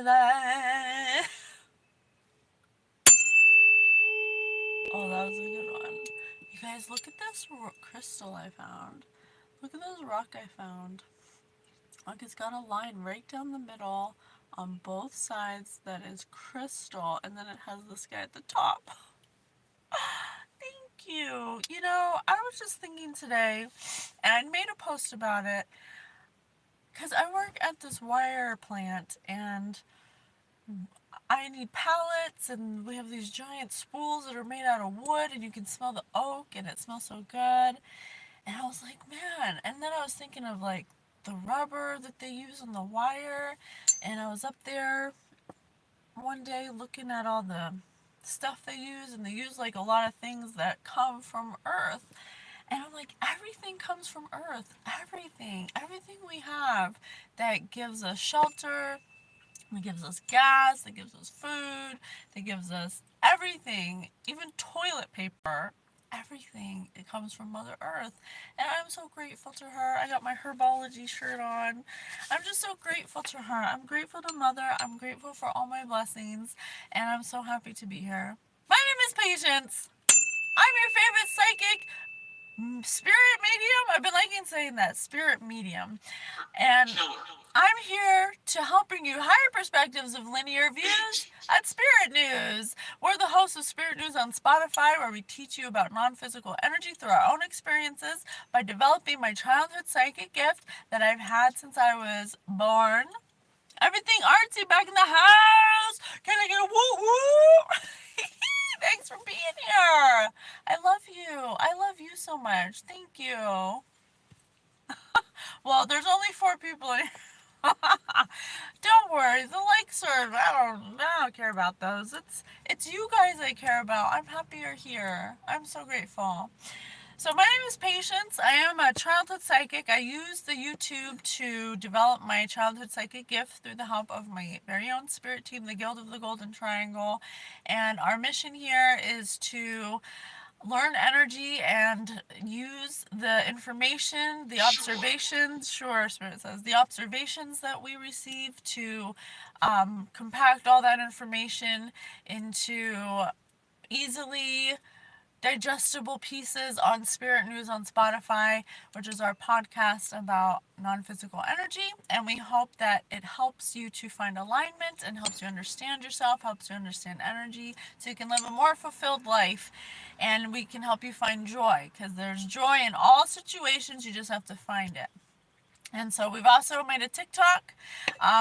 life. Oh, that was a good one. You guys, look at this crystal I found. Look at this rock I found. Look, it's got a line right down the middle on both sides that is crystal, and then it has this guy at the top. Thank you. You know, I was just thinking today, and I made a post about it, because I work at this wire plant, and I need pallets, and we have these giant spools that are made out of wood, and you can smell the oak, and it smells so good. And I was like, man. And then I was thinking of like the rubber that they use on the wire, and I was up there one day looking at all the stuff they use, and they use like a lot of things that come from Earth. And I'm like, everything comes from Earth. Everything we have that gives us shelter, that gives us gas, that gives us food, that gives us everything, even toilet paper, everything, it comes from Mother Earth. And I'm so grateful to her. I got my herbology shirt on. I'm just so grateful to her. I'm grateful to Mother. I'm grateful for all my blessings. And I'm so happy to be here. My name is Patience. I'm your favorite psychic spirit medium. I've been liking saying that, spirit medium. And I'm here to help bring you higher perspectives of linear views at Spirit News. We're the hosts of Spirit News on Spotify, where we teach you about non-physical energy through our own experiences by developing my childhood psychic gift that I've had since I was born. Everything artsy back in the house. Can I get a woo woo? Thanks for being here. I love you. I love you so much. Thank you. Well, there's only 4 people in here. Don't worry, the likes are, I don't care about those. It's you guys I care about. I'm happy you're here. I'm so grateful. So my name is Patience. I am a childhood psychic. I use the YouTube to develop my childhood psychic gift through the help of my very own spirit team, the Guild of the Golden Triangle. And our mission here is to learn energy and use the information, the observations, sure, Spirit says, the observations that we receive to compact all that information into easily digestible pieces on Spirit News on Spotify, which is our podcast about non-physical energy. And we hope that it helps you to find alignment and helps you understand yourself, helps you understand energy, so you can live a more fulfilled life. And we can help you find joy, because there's joy in all situations. You just have to find it. And so we've also made a TikTok.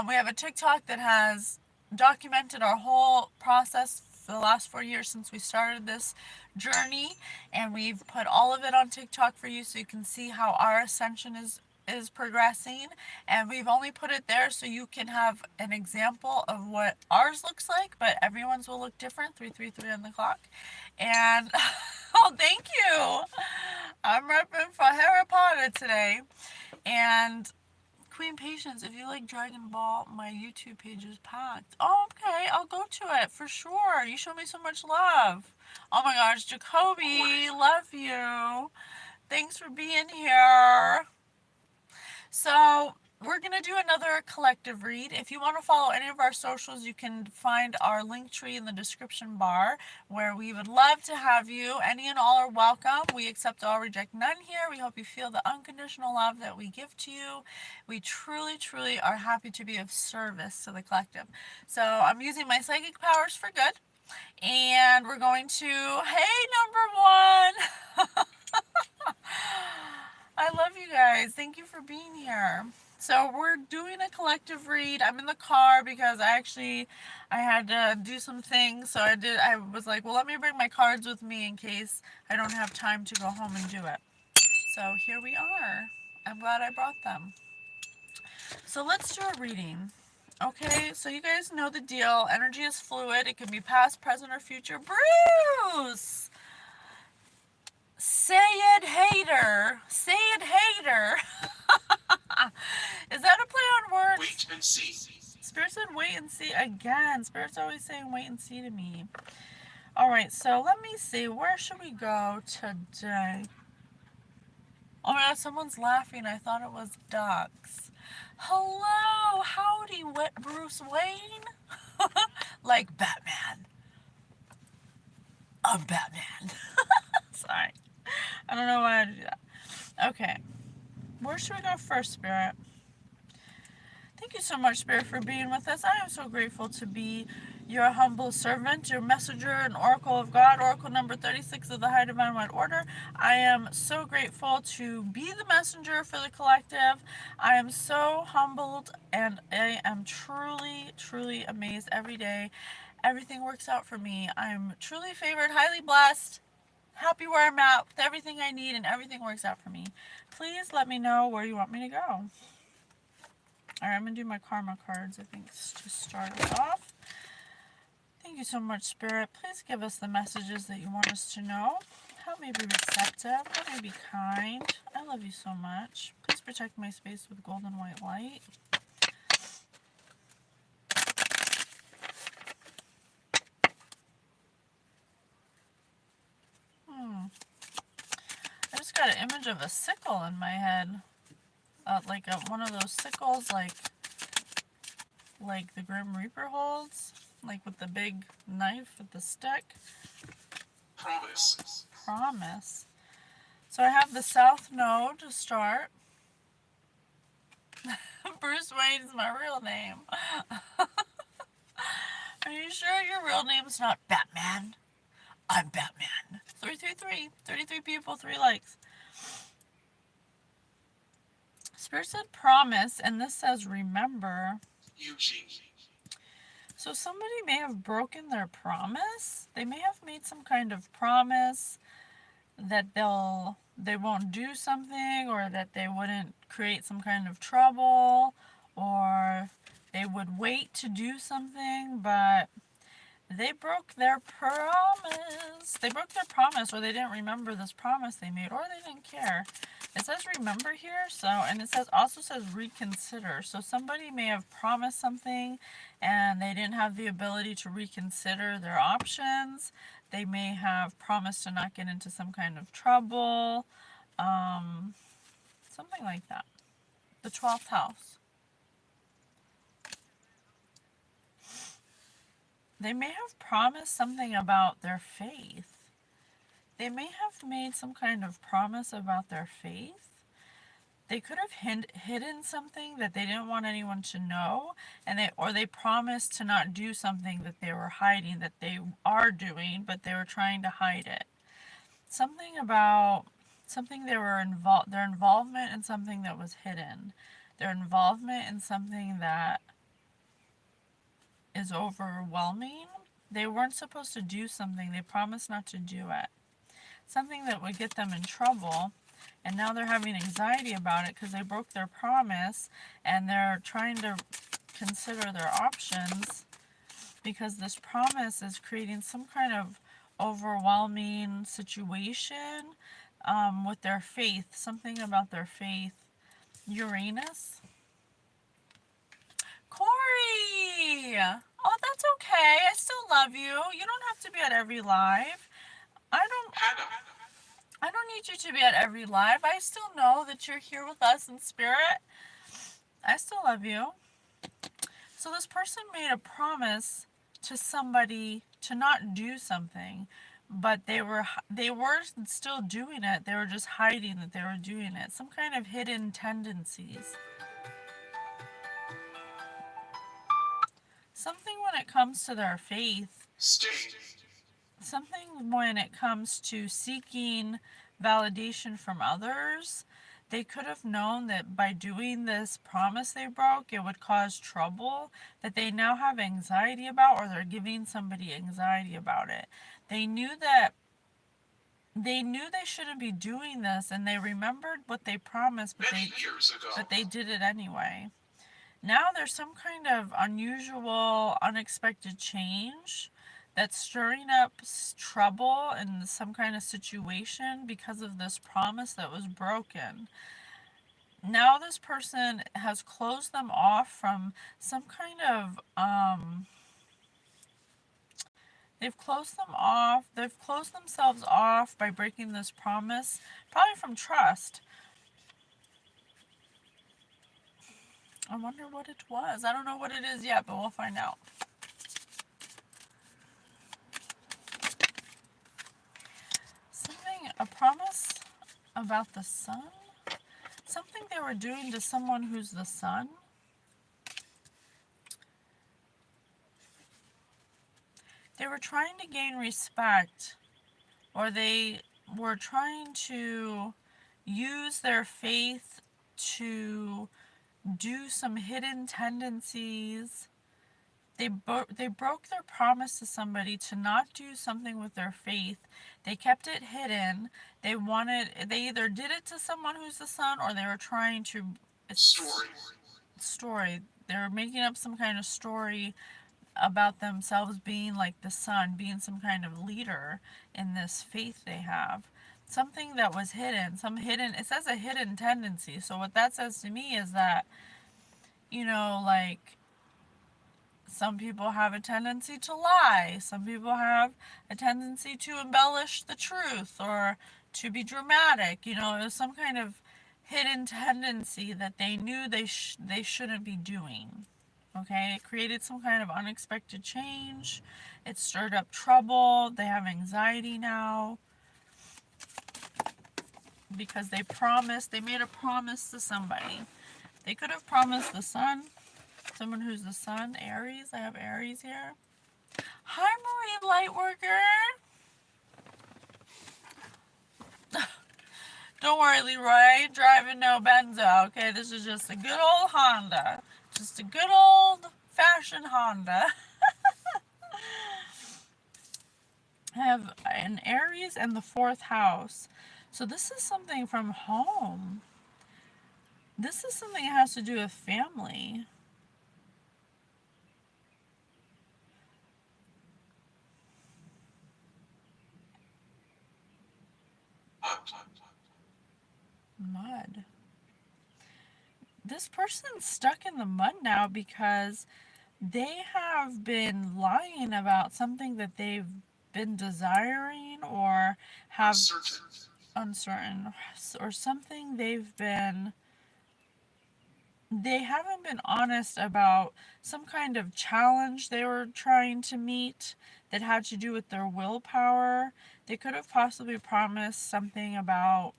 We have a TikTok that has documented our whole process for the last 4 years since we started this journey, and we've put all of it on TikTok for you so you can see how our ascension is progressing. And we've only put it there so you can have an example of what ours looks like, but everyone's will look different. 333 on the clock. And oh, thank you. I'm repping for Harry Potter today. And Queen Patience, if you like Dragon Ball, my YouTube page is packed. Oh, okay, I'll go to it for sure. You show me so much love. Oh my gosh, Jacoby, love you. Thanks for being here. So we're going to do another collective read. If you want to follow any of our socials, you can find our link tree in the description bar, where we would love to have you. Any and all are welcome. We accept all, reject none here. We hope you feel the unconditional love that we give to you. We truly, truly are happy to be of service to the collective. So I'm using my psychic powers for good. And we're going to, hey, number 1. I love you guys. Thank you for being here. So we're doing a collective read. I'm in the car because I had to do some things. So I was like, well, let me bring my cards with me in case I don't have time to go home and do it. So here we are. I'm glad I brought them. So let's do a reading. Okay, so you guys know the deal. Energy is fluid. It can be past, present, or future. Bruce! Say it, hater. Say it, hater. Is that a play on words? Wait and see. Spirit said wait and see again. Spirit's always saying wait and see to me. All right, so let me see. Where should we go today? Oh my God, someone's laughing. I thought it was ducks. Hello, howdy, Bruce Wayne. Like Batman. I'm Batman. Sorry. I don't know why I do that. Okay. Where should we go first, Spirit? Thank you so much, Spirit, for being with us. I am so grateful to be your humble servant, your messenger and oracle of God, oracle number 36 of the High Divine White Order. I am so grateful to be the messenger for the collective. I am so humbled and I am truly, truly amazed every day. Everything works out for me. I'm truly favored, highly blessed, happy where I'm at with everything I need, and everything works out for me. Please let me know where you want me to go. All right, I'm going to do my karma cards, I think, to start us off. Thank you so much, Spirit. Please give us the messages that you want us to know. Help me be receptive. Help me be kind. I love you so much. Please protect my space with golden white light. I just got an image of a sickle in my head. Like one of those sickles like the Grim Reaper holds, like with the big knife with the stick. Promise. So I have the South Node to start. Bruce Wayne is my real name. Are you sure your real name's not Batman? I'm Batman. 333. 33 people, 3 likes. Spirit said promise, and this says remember. Eugene. So somebody may have broken their promise. They may have made some kind of promise that they won't do something, or that they wouldn't create some kind of trouble, or they would wait to do something, but they broke their promise. They broke their promise, or they didn't remember this promise they made, or they didn't care. It says remember here, so, and it also says reconsider. So somebody may have promised something and they didn't have the ability to reconsider their options. They may have promised to not get into some kind of trouble. Something like that. The 12th house. They may have promised something about their faith. They may have made some kind of promise about their faith. They could have hidden something that they didn't want anyone to know, and they promised to not do something that they were hiding, that they are doing, but they were trying to hide it. Something about something their involvement in something that was hidden. Their involvement in something that is overwhelming. They weren't supposed to do something. They promised not to do it. Something that would get them in trouble, and now they're having anxiety about it because they broke their promise, and they're trying to consider their options because this promise is creating some kind of overwhelming situation with their faith. Something about their faith. Uranus. Corey! Oh, that's okay. I still love you. You don't have to be at every live. I don't need you to be at every live. I still know that you're here with us in spirit. I still love you. So this person made a promise to somebody to not do something, but they were still doing it. They were just hiding that they were doing it. Some kind of hidden tendencies. Something when it comes to their faith. Something when it comes to seeking validation from others. They could have known that by doing this promise they broke, it would cause trouble that they now have anxiety about, or they're giving somebody anxiety about it. They knew they shouldn't be doing this, and they remembered what they promised, but they did it anyway. Now there's some kind of unusual, unexpected change that's stirring up trouble in some kind of situation because of this promise that was broken. Now this person has closed them off from some kind of, they've closed themselves off by breaking this promise, probably from trust. I wonder what it was. I don't know what it is yet, but we'll find out. Something, a promise about the sun? Something they were doing to someone who's the sun? They were trying to gain respect, or they were trying to use their faith to do some hidden tendencies. They broke their promise to somebody to not do something with their faith. They kept it hidden. They either did it to someone who's the sun, or they were trying to story. They were making up some kind of story about themselves being like the sun, being some kind of leader in this faith they have. Something that was hidden, it says a hidden tendency. So what that says to me is that, like, some people have a tendency to lie. Some people have a tendency to embellish the truth or to be dramatic. It was some kind of hidden tendency that they knew they shouldn't be doing. Okay, it created some kind of unexpected change. It stirred up trouble. They have anxiety now because they made a promise to somebody. They could have promised the sun, someone who's the sun, Aries. I have Aries here. Hi, Marine Lightworker. Don't worry, Leroy. I ain't driving no Benzo, okay? This is just a good old Honda. Just a good old fashioned Honda. I have an Aries and the 4th house. So this is something from home. This is something that has to do with family. Mud. This person's stuck in the mud now because they have been lying about something that they've been desiring or have uncertain or something they haven't been honest about some kind of challenge they were trying to meet that had to do with their willpower. They could have possibly promised something about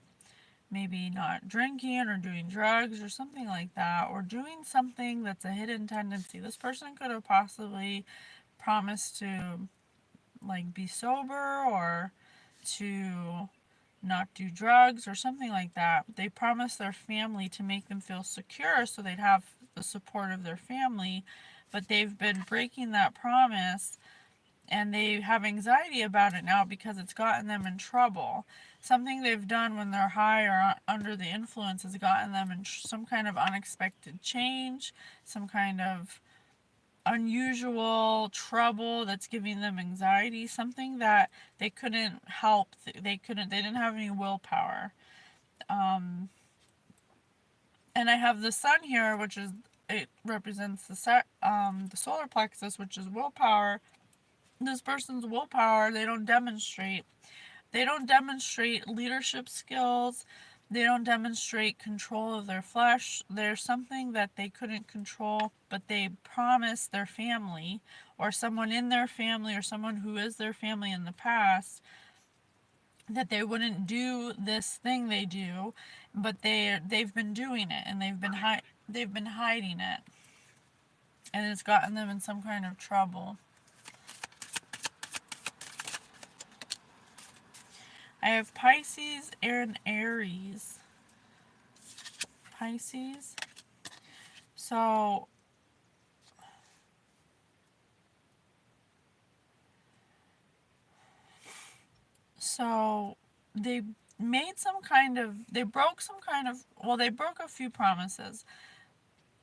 maybe not drinking or doing drugs or something like that, or doing something that's a hidden tendency. This person could have possibly promised to like be sober or to not do drugs or something like that. They promised their family to make them feel secure so they'd have the support of their family, but they've been breaking that promise and they have anxiety about it now because it's gotten them in trouble. Something they've done when they're high or under the influence has gotten them in some kind of unexpected change, some kind of unusual trouble that's giving them anxiety, something that they couldn't help. They didn't have any willpower. And I have the sun here, which is, it represents the solar plexus, which is willpower. This person's willpower, they don't demonstrate. They don't demonstrate leadership skills. They don't demonstrate control of their flesh. There's something that they couldn't control, but they promised their family or someone in their family or someone who is their family in the past that they wouldn't do this thing they do, but they've been doing it and they've been hiding it, and it's gotten them in some kind of trouble. I have Pisces and Aries. Pisces. So they broke some kind of, well, they broke a few promises.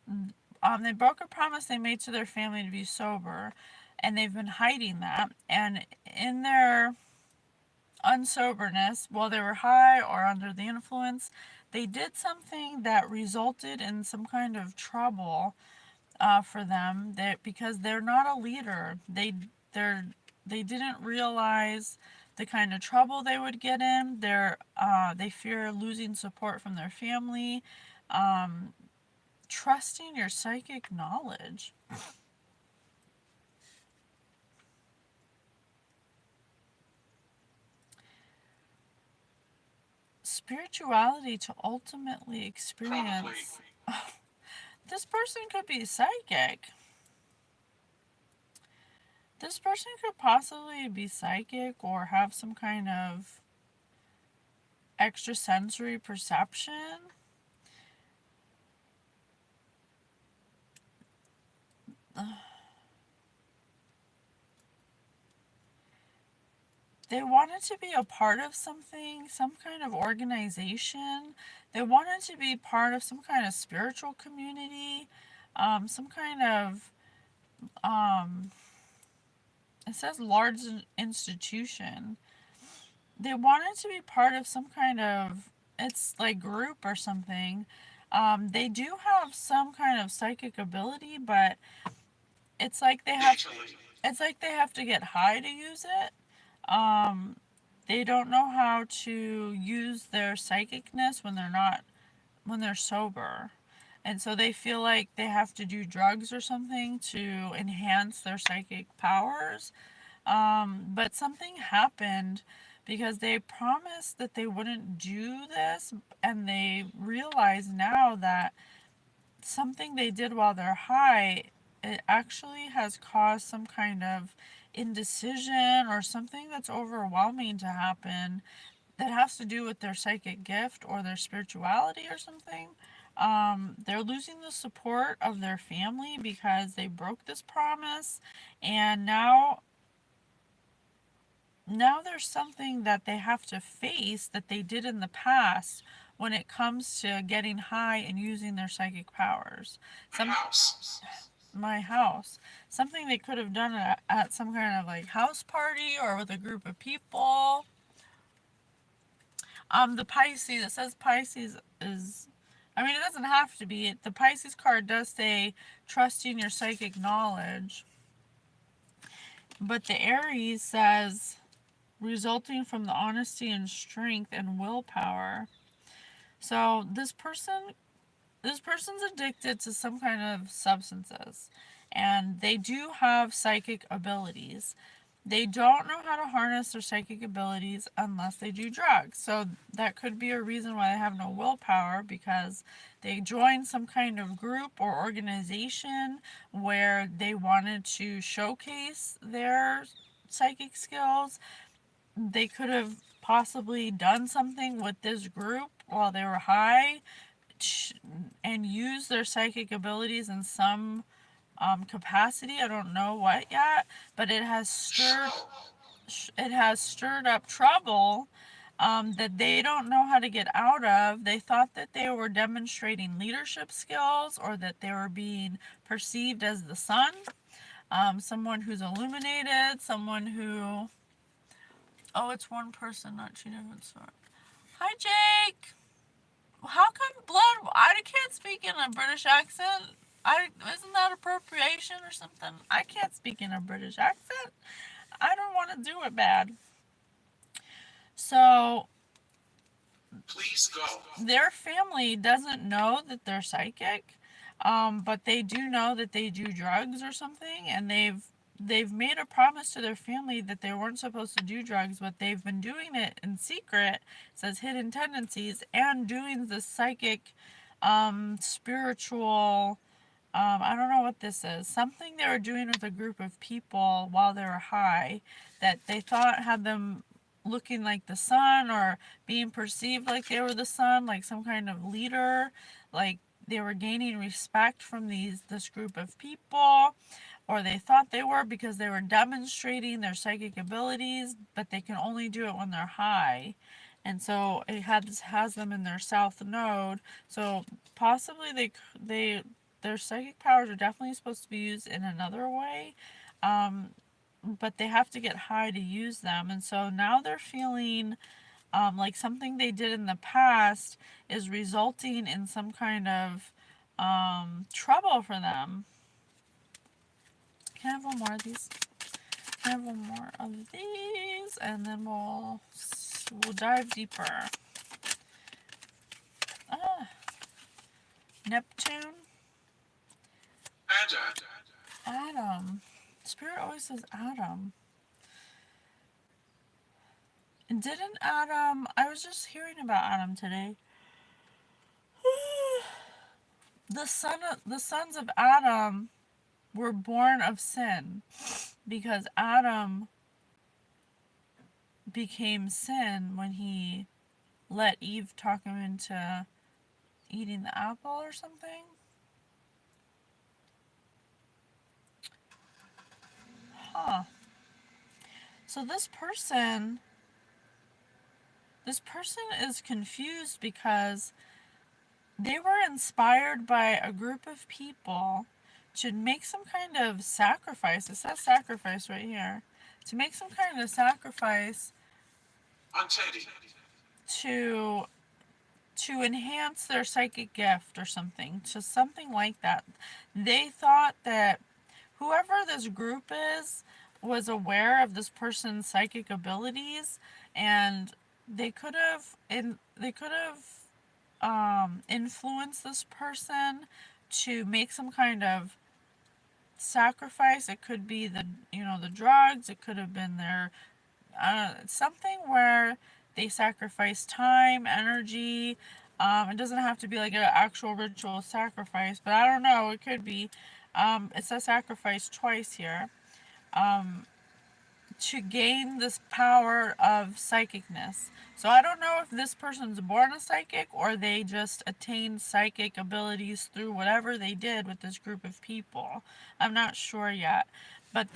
They broke a promise they made to their family to be sober, and they've been hiding that. And in their unsoberness, while they were high or under the influence, they did something that resulted in some kind of trouble for them. Because they're not a leader, they didn't realize the kind of trouble they would get in. They fear losing support from their family. trusting your psychic knowledge. Spirituality to ultimately experience. This person could be psychic. This person could possibly be psychic or have some kind of extrasensory perception. They wanted to be a part of something, some kind of organization. They wanted to be part of some kind of spiritual community, some kind of, it says large institution. They wanted to be part of some kind of, it's like group or something. They do have some kind of psychic ability, but it's like they have to get high to use it. They don't know how to use their psychicness when they're sober. And so they feel like they have to do drugs or something to enhance their psychic powers. But something happened because they promised that they wouldn't do this, and they realize now that something they did while they're high, it actually has caused some kind of indecision or something that's overwhelming to happen that has to do with their psychic gift or their spirituality or something. They're losing the support of their family because they broke this promise, and now there's something that they have to face that they did in the past when it comes to getting high and using their psychic powers. My house. Something they could have done at some kind of like house party or with a group of people. The Pisces, it says Pisces is, I mean, it doesn't have to be. The Pisces card does say trusting your psychic knowledge. But the Aries says resulting from the honesty and strength and willpower. So this person's addicted to some kind of substances, and they do have psychic abilities. They don't know how to harness their psychic abilities unless they do drugs. So that could be a reason why they have no willpower, because they joined some kind of group or organization where they wanted to showcase their psychic skills. They could have possibly done something with this group while they were high and use their psychic abilities in some capacity. I don't know what yet, but it has stirred up trouble that they don't know how to get out of. They thought that they were demonstrating leadership skills or that they were being perceived as the sun, someone who's illuminated, someone who. Oh, it's one person, not two different sorts. Hi, Jake. How come blood? I can't speak in a British accent. Isn't that appropriation or something? I can't speak in a British accent. I don't want to do it bad. So, please go. Their family doesn't know that they're psychic, but they do know that they do drugs or something, and they've made a promise to their family that they weren't supposed to do drugs, but they've been doing it in secret. It says hidden tendencies, and doing the psychic, spiritual, I don't know what this is. Something they were doing with a group of people while they were high that they thought had them looking like the sun or being perceived like they were the sun, like some kind of leader, like they were gaining respect from this group of people, or they thought they were because they were demonstrating their psychic abilities, but they can only do it when they're high. And so it has them in their south node. So possibly their psychic powers are definitely supposed to be used in another way, but they have to get high to use them. And so now they're feeling like something they did in the past is resulting in some kind of trouble for them. Can I have one more of these? Can I have one more of these? And then we'll dive deeper. Neptune. Adam. Adam. Spirit always says Adam. And didn't Adam... I was just hearing about Adam today. The sons of Adam were born of sin because Adam became sin when he let Eve talk him into eating the apple or something. Huh. So this person is confused because they were inspired by a group of people to make some kind of sacrifice. It says sacrifice right here. To make some kind of sacrifice Untending. to enhance their psychic gift or something, to something like that. They thought that whoever this group is was aware of this person's psychic abilities, and they could have influenced this person to make some kind of sacrifice. It could be the drugs. It could have been their something where they sacrifice time, energy. It doesn't have to be like an actual ritual sacrifice, but I don't know. It could be. It says sacrifice twice here. To gain this power of psychicness. So I don't know if this person's born a psychic or they just attained psychic abilities through whatever they did with this group of people. I'm not sure yet. But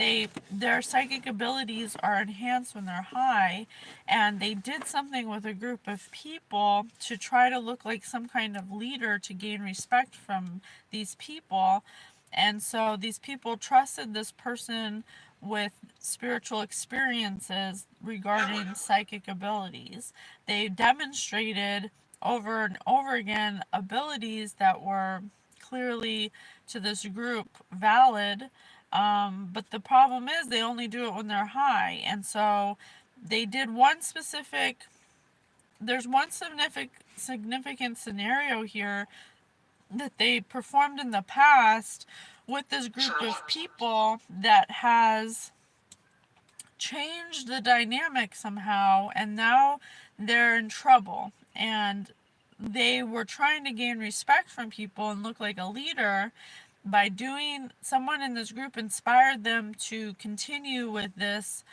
their psychic abilities are enhanced when they're high, and they did something with a group of people to try to look like some kind of leader to gain respect from these people. And so these people trusted this person with spiritual experiences regarding psychic abilities. They demonstrated over and over again abilities that were clearly to this group valid, but the problem is they only do it when they're high. And so they did one specific... There's one significant scenario here that they performed in the past with this group of people that has changed the dynamic somehow, and now they're in trouble. And they were trying to gain respect from people and look like a leader by doing... Someone in this group inspired them to continue with this,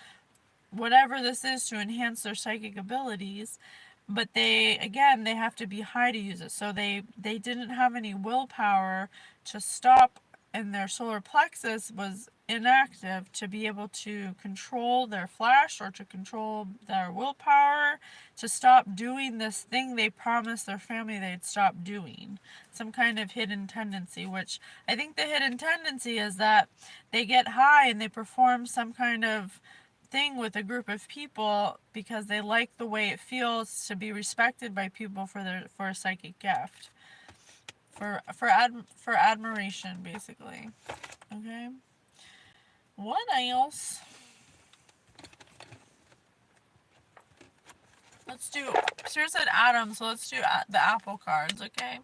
whatever this is, to enhance their psychic abilities. But they have to be high to use it. So they didn't have any willpower to stop, and their solar plexus was inactive to be able to control their flash or to control their willpower to stop doing this thing they promised their family they'd stop doing. Some kind of hidden tendency, which I think the hidden tendency is that they get high and they perform some kind of thing with a group of people because they like the way it feels to be respected by people for a psychic gift, for admiration, basically. Okay. What else? Let's do... Spirit said Adam, so let's do the apple cards. Okay.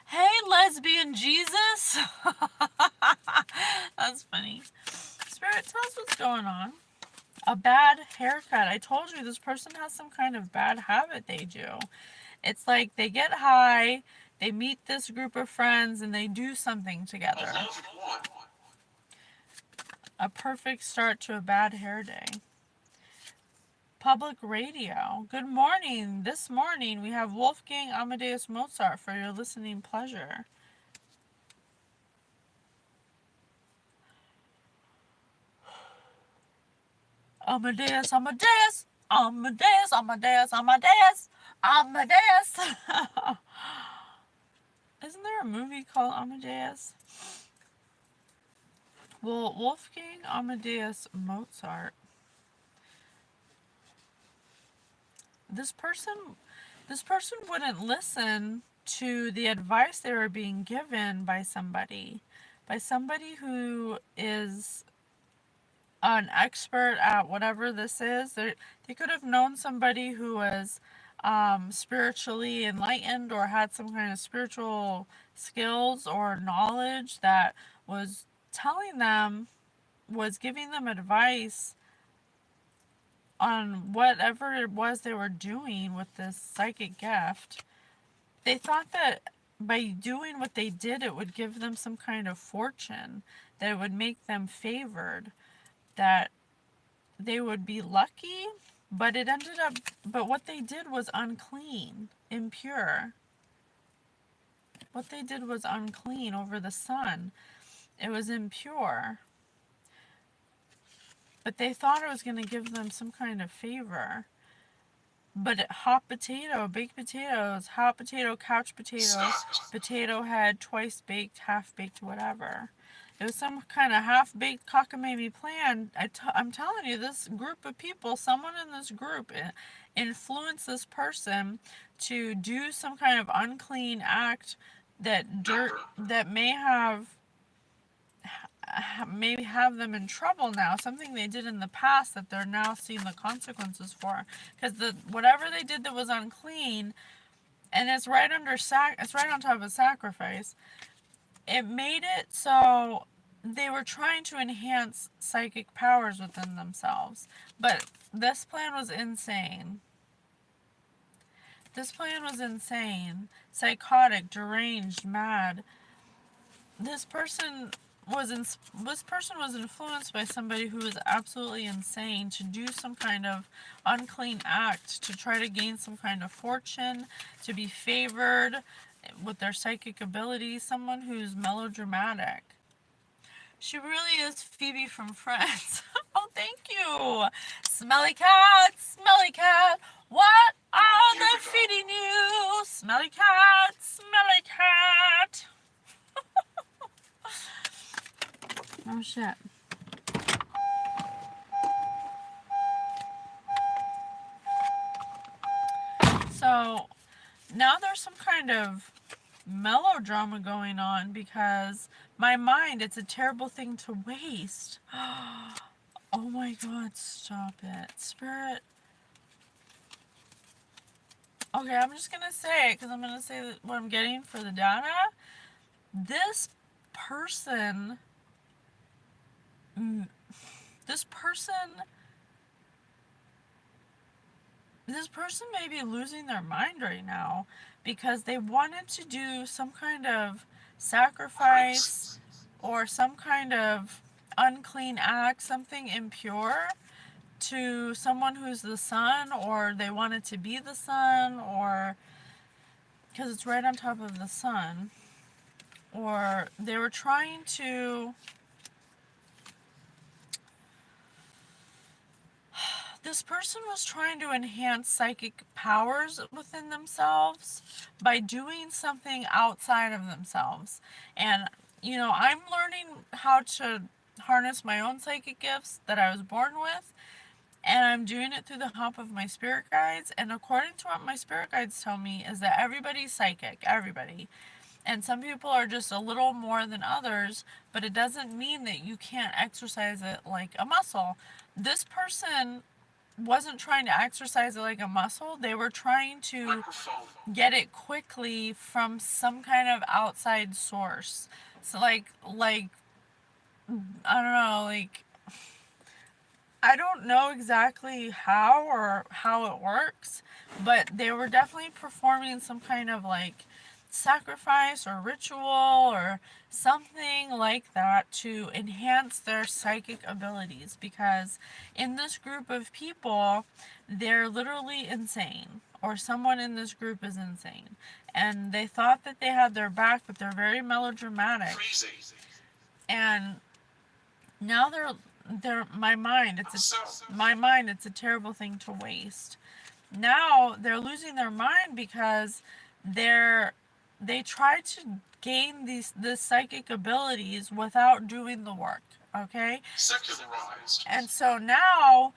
Hey, lesbian Jesus. That's funny. Spirit, tell us what's going on. A bad haircut. I told you this person has some kind of bad habit they do. It's like they get high, they meet this group of friends, and they do something together. A perfect start to a bad hair day. Public radio. Good morning. This morning we have Wolfgang Amadeus Mozart for your listening pleasure. Amadeus, Amadeus, Amadeus, Amadeus, Amadeus, Amadeus. Isn't there a movie called Amadeus? Well, Wolfgang Amadeus Mozart. This person wouldn't listen to the advice they were being given by somebody who is an expert at whatever this is. They could have known somebody who was spiritually enlightened or had some kind of spiritual skills or knowledge that was telling them, was giving them advice on whatever it was they were doing with this psychic gift. They thought that by doing what they did, it would give them some kind of fortune, that it would make them favored, that they would be lucky, but it ended up, but what they did was unclean, impure. What they did was unclean over the sun. It was impure. But they thought it was going to give them some kind of favor. But hot potato, baked potatoes, hot potato, couch potatoes, potato head, twice baked, half baked, whatever. It was some kind of half-baked cockamamie plan. I'm telling you, this group of people, someone in this group influenced this person to do some kind of unclean act that maybe have them in trouble now. Something they did in the past that they're now seeing the consequences for. Because whatever they did that was unclean, and it's right on top of sacrifice. It made it so they were trying to enhance psychic powers within themselves. But this plan was insane. This plan was insane. Psychotic, deranged, mad. This person was influenced by somebody who was absolutely insane to do some kind of unclean act to try to gain some kind of fortune, to be favored with their psychic abilities, someone who's melodramatic. She really is Phoebe from Friends. Oh, thank you. Smelly cat, what are they feeding you? Smelly cat, smelly cat. Oh, shit. So, now there's some kind of melodrama going on because my mind, it's a terrible thing to waste. Oh my god, stop it. Spirit. Okay, I'm just gonna say it because I'm gonna say what I'm getting for the data. This person, this person may be losing their mind right now because they wanted to do some kind of sacrifice or some kind of unclean act, something impure to someone who's the sun, or they wanted to be the sun, or because it's right on top of the sun, or they were trying to this person was trying to enhance psychic powers within themselves by doing something outside of themselves. And, I'm learning how to harness my own psychic gifts that I was born with. And I'm doing it through the help of my spirit guides. And according to what my spirit guides tell me is that everybody's psychic. Everybody. And some people are just a little more than others. But it doesn't mean that you can't exercise it like a muscle. This person wasn't trying to exercise it like a muscle. They were trying to get it quickly from some kind of outside source. So I don't know, I don't know exactly how it works, but they were definitely performing some kind of sacrifice or ritual or something like that to enhance their psychic abilities, because in this group of people, they're literally insane, or someone in this group is insane, and they thought that they had their back, but they're very melodramatic. And now it's a terrible thing to waste. Now they're losing their mind because they try to gain these psychic abilities without doing the work. Okay? Secularized. And so now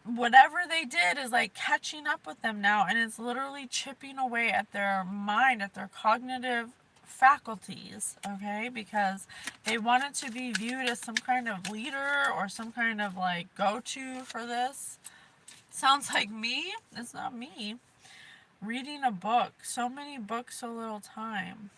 whatever they did is catching up with them now, and it's literally chipping away at their mind, at their cognitive faculties, okay? Because they wanted to be viewed as some kind of leader or some kind of go-to for this. Sounds like me? It's not me. Reading a book. So many books, so little time.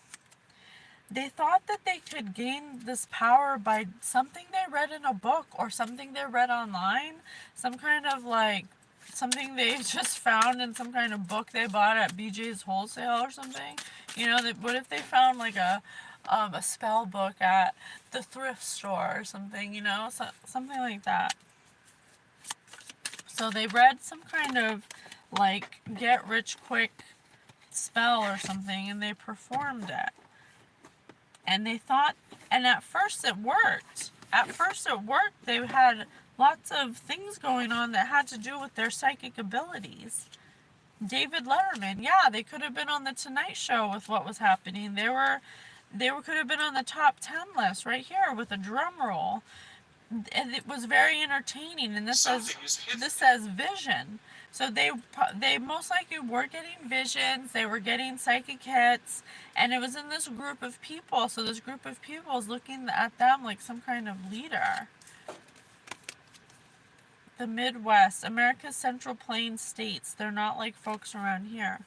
they thought that they could gain this power by something they read in a book or something they read online, some kind of like something they just found in some kind of book they bought at BJ's Wholesale or something. You know, what if they found like a spell book at the thrift store or something, you know, something like that. So they read some kind of like get rich quick spell or something and they performed it. And they thought, and at first it worked. At first it worked. They had lots of things going on that had to do with their psychic abilities. David Letterman, yeah, they could have been on the Tonight Show with what was happening. They could have been on the top 10 list right here with a drum roll. And it was very entertaining. And this says vision. So they most likely were getting visions. They were getting psychic hits, and it was in this group of people. So this group of people is looking at them like some kind of leader. The Midwest, America's Central Plains states. They're not like folks around here.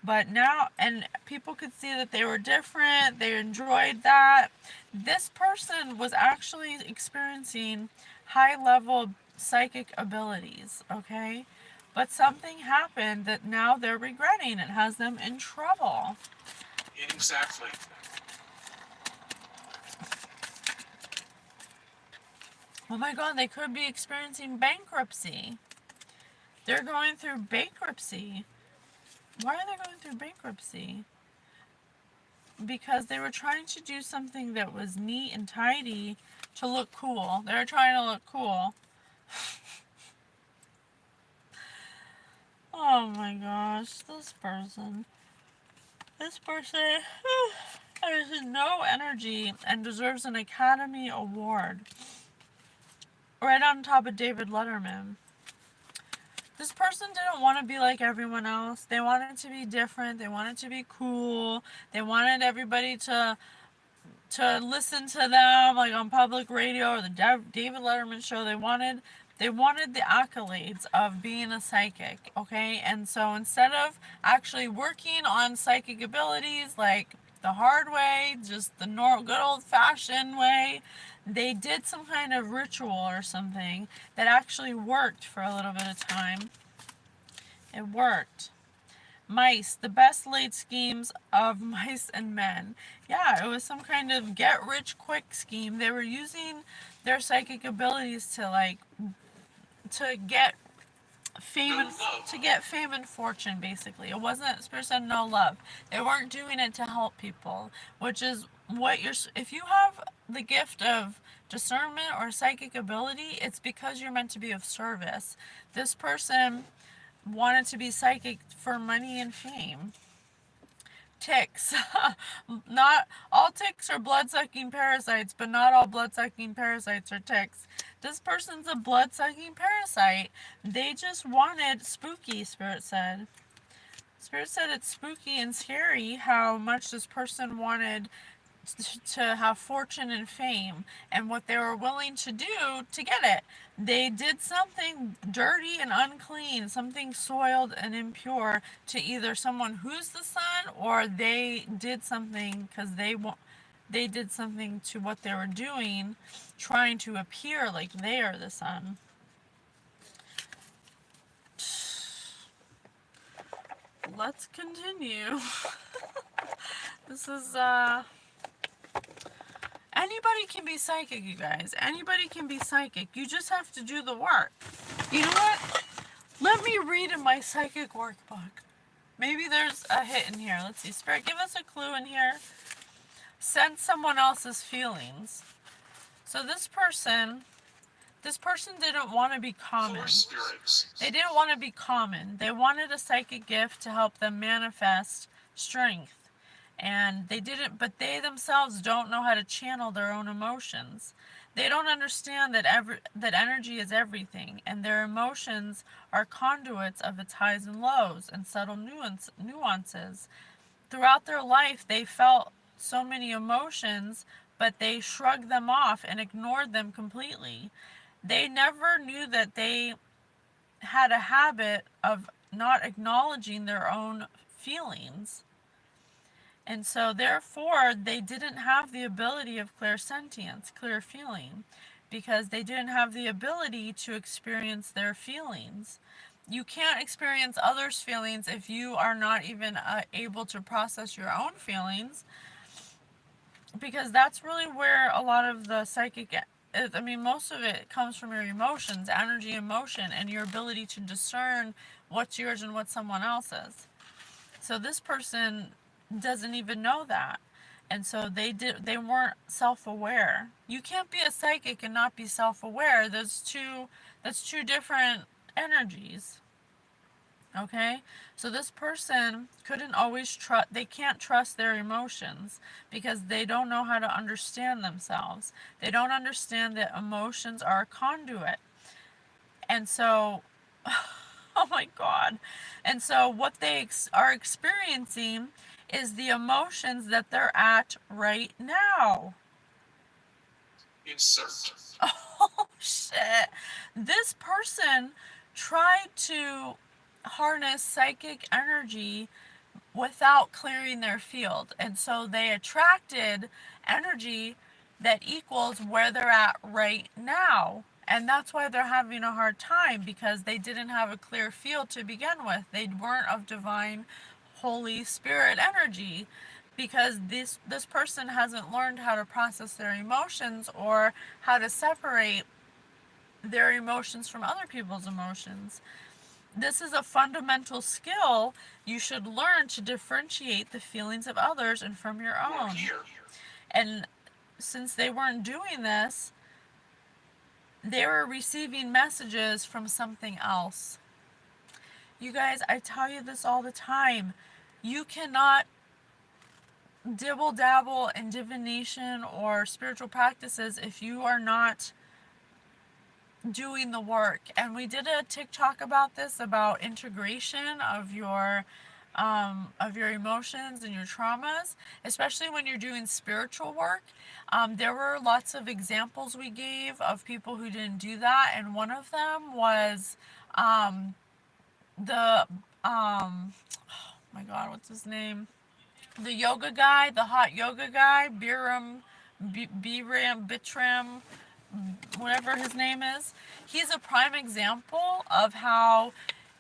But now, and people could see that they were different. They enjoyed that. This person was actually experiencing high-level psychic abilities, okay? But something happened that now they're regretting. It has them in trouble. Exactly. Oh my God, they could be experiencing bankruptcy. They're going through bankruptcy. Why are they going through bankruptcy? Because they were trying to do something that was neat and tidy to look cool. They were trying to look cool. Oh my gosh, this person has no energy and deserves an Academy Award. Right on top of David Letterman. This person didn't want to be like everyone else. They wanted to be different. They wanted to be cool. They wanted everybody to listen to them, like on public radio or the David Letterman show. They wanted the accolades of being a psychic, okay? And so instead of actually working on psychic abilities like the hard way, just the good old-fashioned way, they did some kind of ritual or something that actually worked for a little bit of time. It worked. Mice, the best laid schemes of mice and men. Yeah, it was some kind of get rich quick scheme. They were using their psychic abilities to get fame and fortune, basically. It wasn't, Spirit said no love. They weren't doing it to help people, which is what if you have the gift of discernment or psychic ability, it's because you're meant to be of service. This person wanted to be psychic for money and fame. Ticks. Not all ticks are blood-sucking parasites, but not all blood-sucking parasites are ticks. This person's a blood-sucking parasite. They just wanted spooky, Spirit said. Spirit said it's spooky and scary how much this person wanted to have fortune and fame, and what they were willing to do to get it. They did something dirty and unclean, something soiled and impure to either someone who's the sun, or they did something because they did something to what they were doing, trying to appear like they are the sun. Let's continue. This is anybody can be psychic, you guys. Anybody can be psychic. You just have to do the work. You know what? Let me read in my psychic workbook. Maybe there's a hit in here. Let's see. Spirit, give us a clue in here. Sense someone else's feelings. So this person didn't want to be common. They didn't want to be common. They wanted a psychic gift to help them manifest strength. And but they themselves don't know how to channel their own emotions. They don't understand that energy is everything, and their emotions are conduits of its highs and lows and subtle nuances. Throughout their life, they felt so many emotions, but they shrugged them off and ignored them completely. They never knew that they had a habit of not acknowledging their own feelings. And so, therefore, they didn't have the ability of clairsentience, clear feeling, because they didn't have the ability to experience their feelings. You can't experience others' feelings if you are not even able to process your own feelings, because that's really where a lot of the psychic, I mean, most of it comes from your emotions, energy, emotion, and your ability to discern what's yours and what's someone else's. So this person doesn't even know that. And so they weren't self-aware. You can't be a psychic and not be self-aware. That's two different energies. Okay? So this person couldn't always trust, they can't trust their emotions because they don't know how to understand themselves. They don't understand that emotions are a conduit. And so, oh my God. And so what they are experiencing is the emotions that they're at right now. Insert. Oh shit. This person tried to harness psychic energy without clearing their field. And so they attracted energy that equals where they're at right now. And that's why they're having a hard time, because they didn't have a clear field to begin with. They weren't of divine Holy Spirit energy, because this person hasn't learned how to process their emotions or how to separate their emotions from other people's emotions. This is a fundamental skill you should learn to differentiate the feelings of others and from your own. And since they weren't doing this, they were receiving messages from something else. You guys, I tell you this all the time. You cannot dibble dabble in divination or spiritual practices if you are not doing the work. And we did a TikTok about this, about integration of your emotions and your traumas, especially when you're doing spiritual work. There were lots of examples we gave of people who didn't do that, and one of them was the oh my God, what's his name? The yoga guy, the hot yoga guy, Biram Bitram, whatever his name is. He's a prime example of how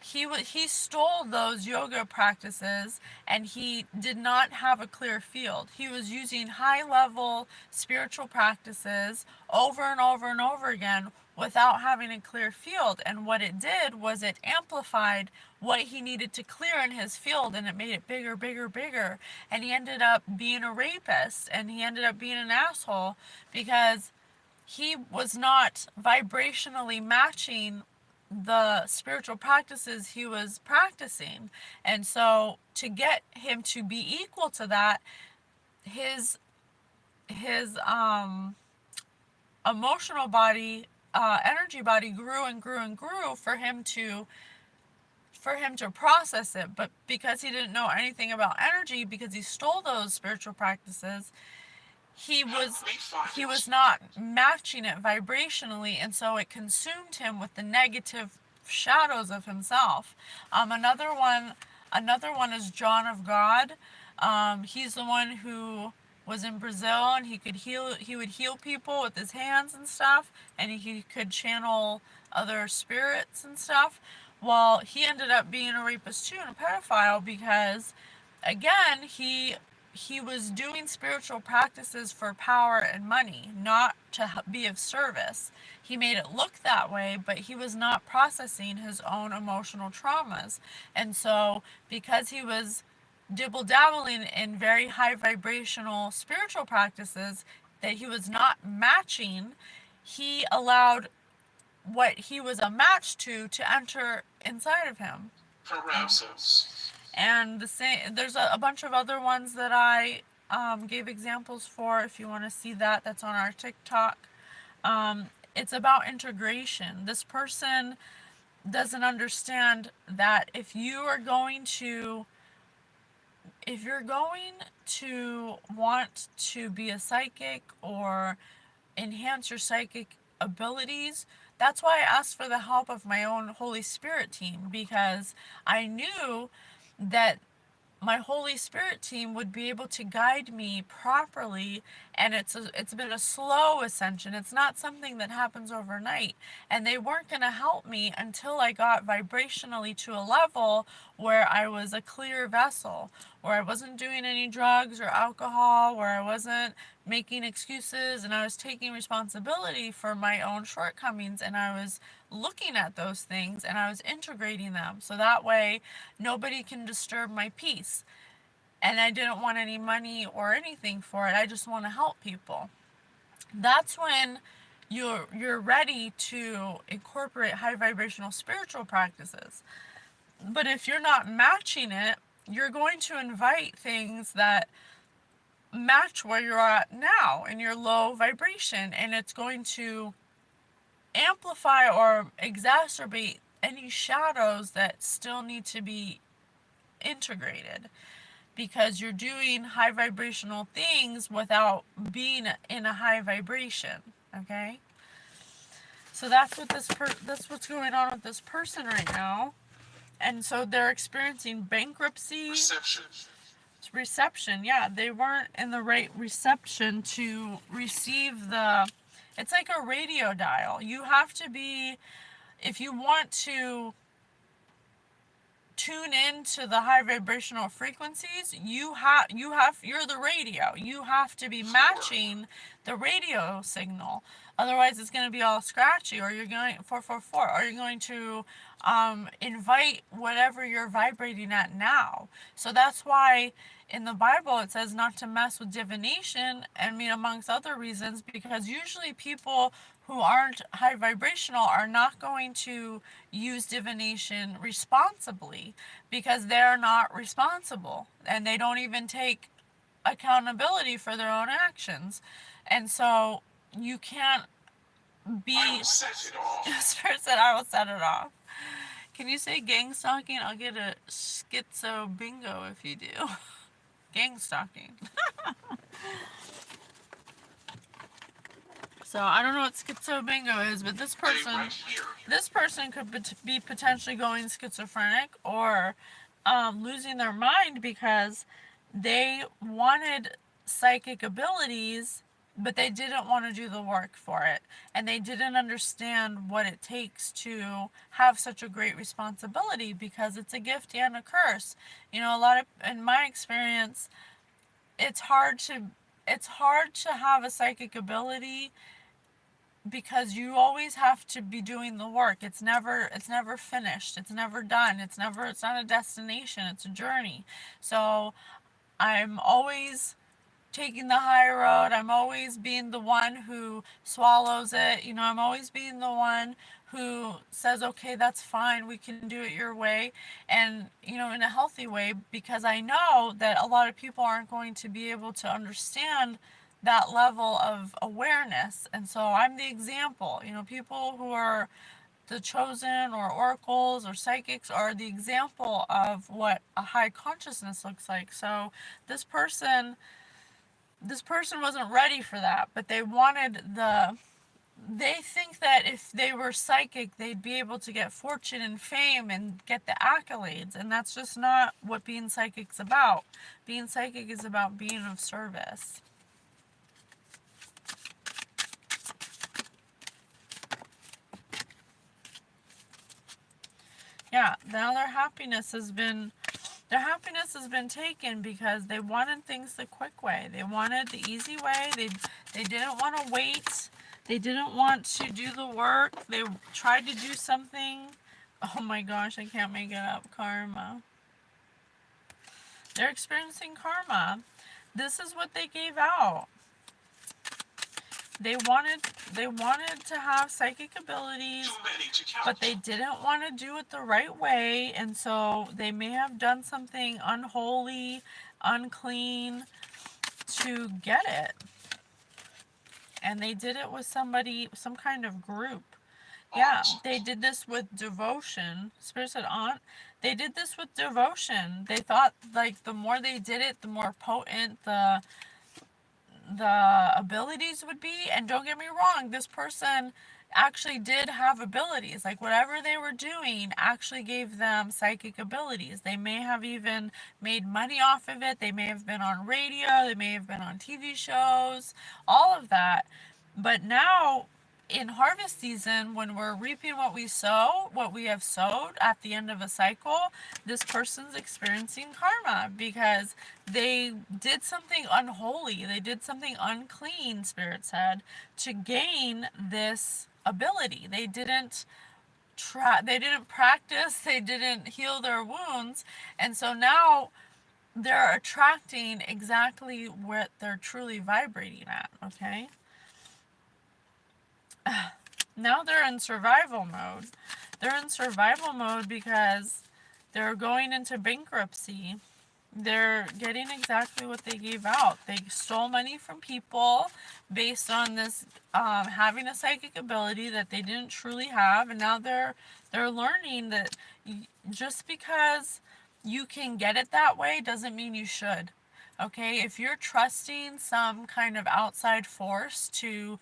he stole those yoga practices, and he did not have a clear field. He was using high level spiritual practices over and over and over again without having a clear field, and what it did was it amplified what he needed to clear in his field, and it made it bigger, bigger, bigger, and he ended up being a rapist, and he ended up being an asshole because he was not vibrationally matching the spiritual practices he was practicing. And so to get him to be equal to that, his emotional body, energy body grew and grew and grew for him to process it. But because he didn't know anything about energy, because he stole those spiritual practices, he was not matching it vibrationally, and so it consumed him with the negative shadows of himself. Another one is John of God. He's the one who was in Brazil, and he would heal people with his hands and stuff, and he could channel other spirits and stuff. Well, he ended up being a rapist too and a pedophile because, again, he was doing spiritual practices for power and money, not to be of service. He made it look that way, but he was not processing his own emotional traumas. And so, because he was dibble dabbling in very high vibrational spiritual practices that he was not matching, he allowed what he was a match to enter inside of him. Carousals. And the same, there's a bunch of other ones that I gave examples for. If you want to see that, that's on our TikTok. It's about integration. This person doesn't understand that if you're going to want to be a psychic or enhance your psychic abilities, that's why I asked for the help of my own Holy Spirit team, because I knew that my Holy Spirit team would be able to guide me properly, and it's been a slow ascension. It's not something that happens overnight, and they weren't going to help me until I got vibrationally to a level where I was a clear vessel, where I wasn't doing any drugs or alcohol, where I wasn't making excuses, and I was taking responsibility for my own shortcomings, and I was looking at those things and I was integrating them so that way nobody can disturb my peace. And I didn't want any money or anything for it. I just want to help people. That's when you're ready to incorporate high vibrational spiritual practices. But if you're not matching it, you're going to invite things that match where you're at now in your low vibration, and it's going to amplify or exacerbate any shadows that still need to be integrated, because you're doing high vibrational things without being in a high vibration. Okay, so that's what's going on with this person right now. And so they're experiencing bankruptcy. Reception, yeah, they weren't in the right reception to receive the, it's like a radio dial. You have to be, if you want to tune in to the high vibrational frequencies, you're the radio. You have to be matching the radio signal. Otherwise it's going to be all scratchy, or you're going 444, or you're going to invite whatever you're vibrating at now. So that's why in the Bible it says not to mess with divination. I mean, amongst other reasons, because usually people who aren't high vibrational are not going to use divination responsibly, because they're not responsible and they don't even take accountability for their own actions. And so you can't be. I will set it off. This person, I will set it off. Can you say gang stalking? I'll get a schizo bingo if you do. Gang stalking. So I don't know what schizo bingo is, but this person could be potentially going schizophrenic or losing their mind because they wanted psychic abilities, but they didn't want to do the work for it, and they didn't understand what it takes to have such a great responsibility, because it's a gift and a curse. You know, in my experience, it's hard to have a psychic ability, because you always have to be doing the work. It's never finished. It's never done. It's not a destination. It's a journey. So I'm always taking the high road. I'm always being the one who swallows it. You know, I'm always being the one who says, okay, that's fine, we can do it your way, and, you know, in a healthy way, because I know that a lot of people aren't going to be able to understand that level of awareness. And so I'm the example. You know, people who are the chosen or oracles or psychics are the example of what a high consciousness looks like. So this person wasn't ready for that, but they think that if they were psychic, they'd be able to get fortune and fame and get the accolades, and that's just not what being psychic's about. Being psychic is about being of service. Yeah, now their happiness has been taken because they wanted things the quick way. They wanted the easy way. They didn't want to wait. They didn't want to do the work. They tried to do something. Oh my gosh, I can't make it up. Karma. They're experiencing karma. This is what they gave out. They wanted to have psychic abilities, but they didn't want to do it the right way, and so they may have done something unholy, unclean to get it. And they did it with somebody, some kind of group. Yeah, they did this with devotion. Spirit said aunt. They did this with devotion. They thought, like, the more they did it, the more potent the abilities would be. And don't get me wrong, this person actually did have abilities. Like whatever they were doing actually gave them psychic abilities. They may have even made money off of it. They may have been on radio. They may have been on TV shows, all of that. But now, in harvest season, when we're reaping what we sow, what we have sowed at the end of a cycle, this person's experiencing karma because they did something unholy. They did something unclean, Spirit said, to gain this ability. They didn't practice, they didn't heal their wounds, and so now they're attracting exactly what they're truly vibrating at, okay? Now they're in survival mode. They're in survival mode because they're going into bankruptcy. They're getting exactly what they gave out. They stole money from people based on this having a psychic ability that they didn't truly have, and now they're learning that just because you can get it that way doesn't mean you should. Okay, if you're trusting some kind of outside force to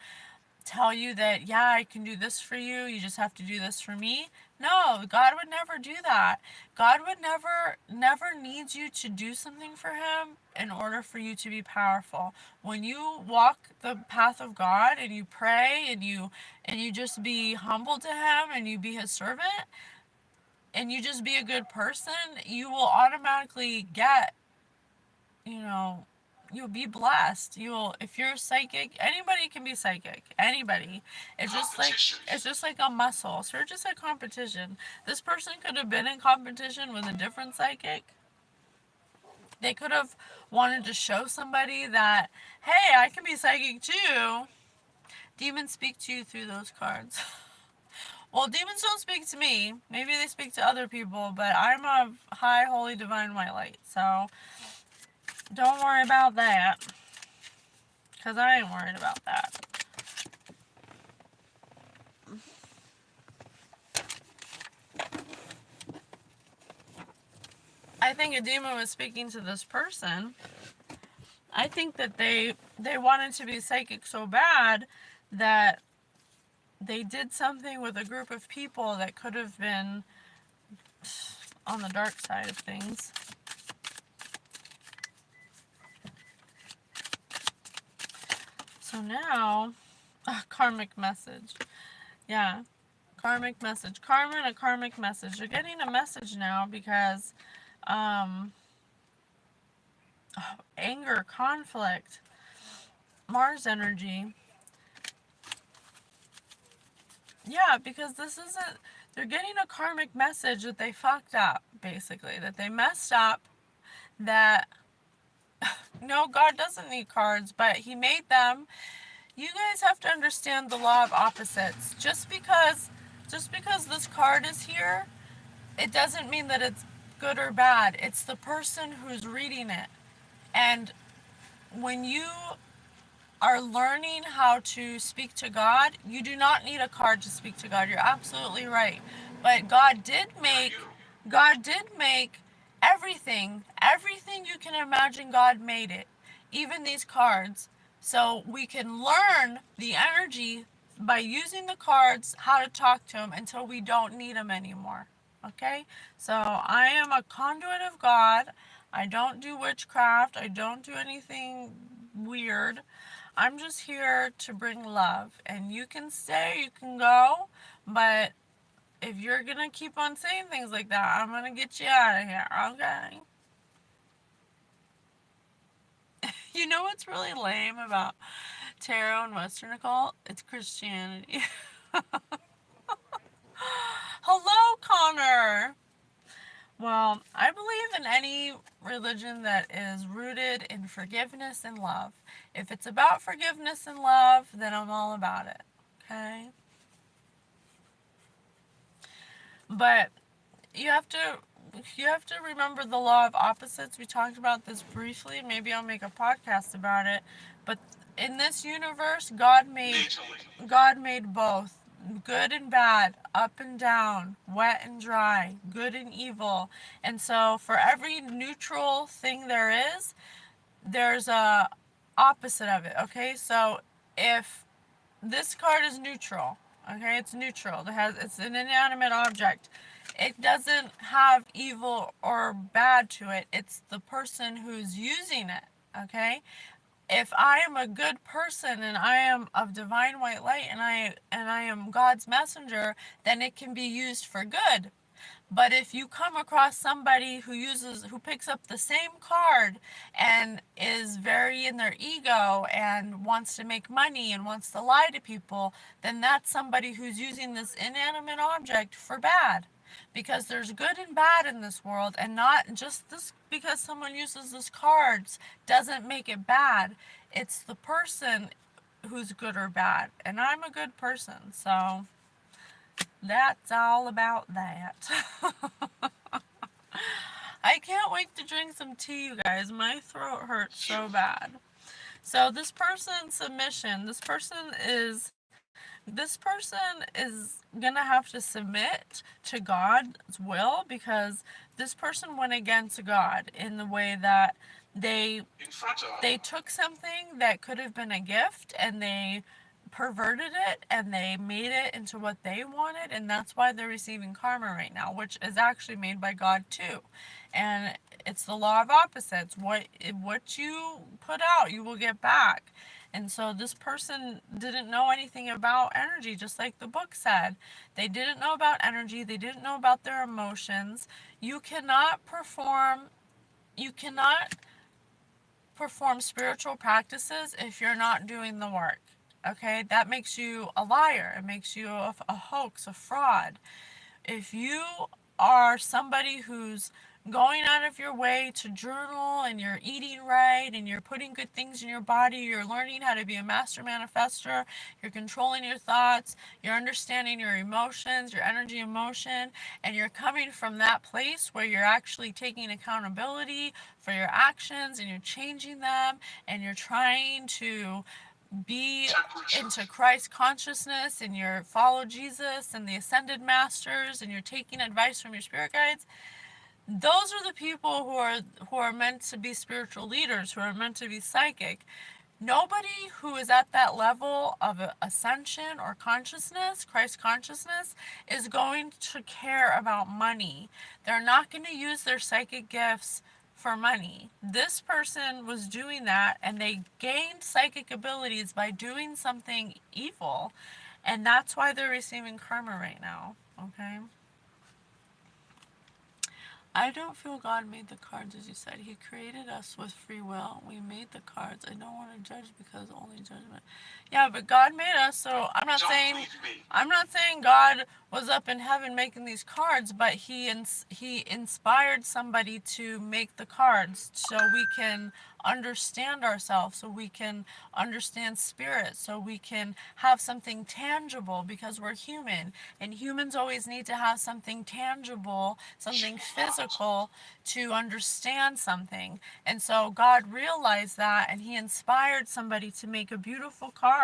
tell you that, yeah, I can do this for you, you just have to do this for me. No, God would never do that. God would never need you to do something for him in order for you to be powerful. When you walk the path of God and you pray and you just be humble to him and you be his servant and you just be a good person, you will automatically get, you know, you'll be blessed. You'll, if you're psychic, anybody can be psychic. Anybody. It's just like a muscle. So it's just a competition. This person could have been in competition with a different psychic. They could have wanted to show somebody that, hey, I can be psychic too. Demons speak to you through those cards. Well, demons don't speak to me. Maybe they speak to other people, but I'm a high, holy, divine white light. So don't worry about that. Because I ain't worried about that. I think a demon was speaking to this person. I think that they wanted to be psychic so bad that they did something with a group of people that could have been on the dark side of things. So now, a karmic message. Yeah, karmic message. Karma and a karmic message. You're getting a message now because anger, conflict, Mars energy. Yeah, because this isn't, they're getting a karmic message that they fucked up, basically. That they messed up, that, no, God doesn't need cards, but he made them. You guys have to understand the law of opposites. Just because this card is here, it doesn't mean that it's good or bad. It's the person who's reading it. And when you are learning how to speak to God, you do not need a card to speak to God. You're absolutely right. But God did make everything. Everything you can imagine, God made it. Even these cards. So we can learn the energy by using the cards, how to talk to them until we don't need them anymore. Okay? So I am a conduit of God. I don't do witchcraft. I don't do anything weird. I'm just here to bring love. And you can stay, you can go, but if you're gonna keep on saying things like that, I'm gonna get you out of here, okay? You know what's really lame about tarot and Western occult? It's Christianity. Hello, Connor! Well, I believe in any religion that is rooted in forgiveness and love. If it's about forgiveness and love, then I'm all about it, okay? But you have to remember the law of opposites. We talked about this briefly. Maybe I'll make a podcast about it. But in this universe, God made both, good and bad, up and down, wet and dry, good and evil. And so for every neutral thing there is, there's a opposite of it. Okay? So if this card is neutral, Okay, it's neutral. It's an inanimate object. It doesn't have evil or bad to it. It's the person who's using it. Okay? If I am a good person and I am of divine white light and I am God's messenger, then it can be used for good. But if you come across somebody who picks up the same card and is very in their ego and wants to make money and wants to lie to people, then that's somebody who's using this inanimate object for bad. Because there's good and bad in this world, and not just this because someone uses this cards doesn't make it bad. It's the person who's good or bad. And I'm a good person, so that's all about that. I can't wait to drink some tea, you guys. My throat hurts so bad. So this person's submission, this person is gonna have to submit to God's will, because this person went against God in the way that they they took something that could have been a gift and they perverted it and they made it into what they wanted, and that's why they're receiving karma right now, which is actually made by God too. And it's the law of opposites. What you put out, you will get back. And so this person didn't know anything about energy, just like the book said. They didn't know about energy, they didn't know about their emotions. You cannot perform spiritual practices if you're not doing the work. Okay? That makes you a liar. It makes you a hoax, a fraud. If you are somebody who's going out of your way to journal and you're eating right and you're putting good things in your body, you're learning how to be a master manifester, you're controlling your thoughts, you're understanding your emotions, your energy emotion, and you're coming from that place where you're actually taking accountability for your actions and you're changing them and you're trying to be into Christ consciousness and you're follow Jesus and the ascended masters and you're taking advice from your spirit guides, those are the people who are meant to be spiritual leaders, who are meant to be psychic. Nobody who is at that level of ascension or consciousness, Christ consciousness, is going to care about money. They're not going to use their psychic gifts for money. This person was doing that and they gained psychic abilities by doing something evil. And that's why they're receiving karma right now. Okay? I don't feel God made the cards, as you said. He created us with free will. We made the cards. I don't want to judge because only judgment. Yeah, but God made us, so I'm not saying God was up in heaven making these cards, but he inspired somebody to make the cards so we can understand ourselves, so we can understand spirit, so we can have something tangible, because we're human and humans always need to have something tangible, something physical to understand something. And so God realized that and he inspired somebody to make a beautiful card.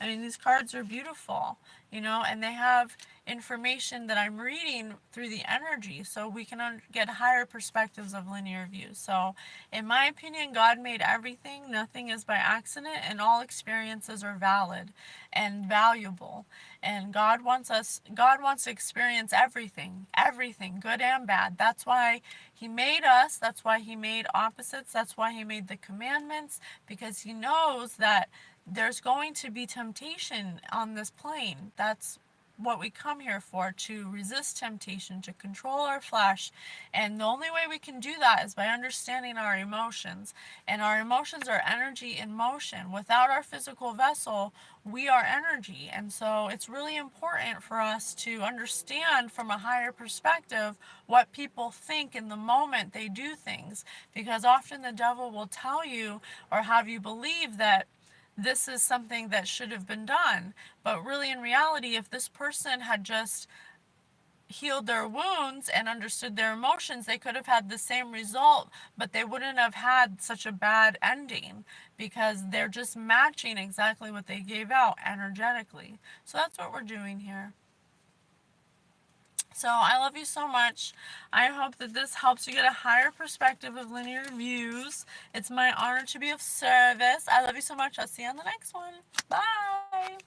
I mean, these cards are beautiful, and they have information that I'm reading through the energy, so we can get higher perspectives of linear views. So in my opinion, God made everything. Nothing is by accident, and all experiences are valid and valuable. And God wants to experience everything, good and bad. That's why he made us. That's why he made opposites. That's why he made the commandments, because he knows that there's going to be temptation on this plane. That's what we come here for, to resist temptation, to control our flesh. And the only way we can do that is by understanding our emotions. And our emotions are energy in motion. Without our physical vessel, we are energy. And so it's really important for us to understand from a higher perspective what people think in the moment they do things. Because often the devil will tell you or have you believe that this is something that should have been done. But really, in reality, if this person had just healed their wounds and understood their emotions, they could have had the same result, but they wouldn't have had such a bad ending, because they're just matching exactly what they gave out energetically. So that's what we're doing here. So I love you so much. I hope that this helps you get a higher perspective of linear views. It's my honor to be of service. I love you so much. I'll see you on the next one. Bye.